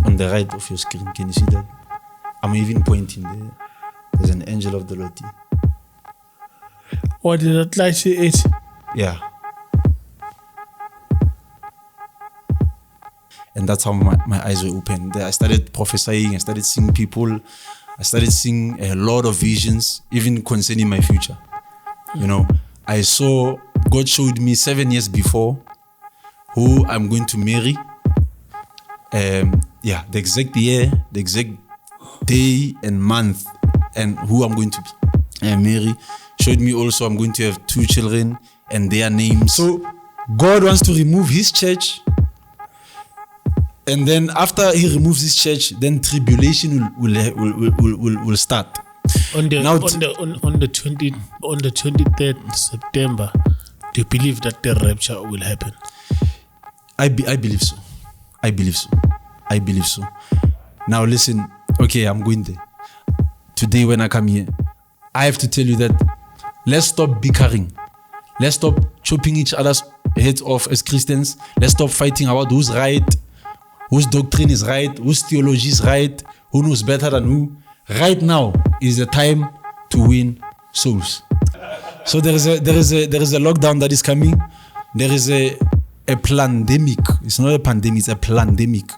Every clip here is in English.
On the right of your screen, can you see that? I'm even pointing there. There's an angel of the Lord here. What did that light say it? Yeah. And that's how my eyes were opened. I started prophesying, I started seeing people, I started seeing a lot of visions, even concerning my future. You know, I saw, God showed me 7 years before who I'm going to marry. The exact year, the exact day and month, and who I'm going to marry. Showed me also I'm going to have 2 children and their names. So God wants to remove his church. And then after he removes his church, then tribulation will start. On the 23rd September, do you believe that the rapture will happen? I believe so. I believe so. Now listen, okay, I'm going there. Today when I come here, I have to tell you that let's stop bickering. Let's stop chopping each other's heads off as Christians. Let's stop fighting about who's right, whose doctrine is right, whose theology is right, who knows better than who. Right now is the time to win souls. So there is a lockdown that is coming. There is a pandemic. It's not a pandemic, it's a pandemic.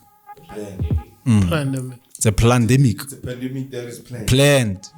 Pandemic. It's a pandemic. It's a pandemic that is planned. Planned.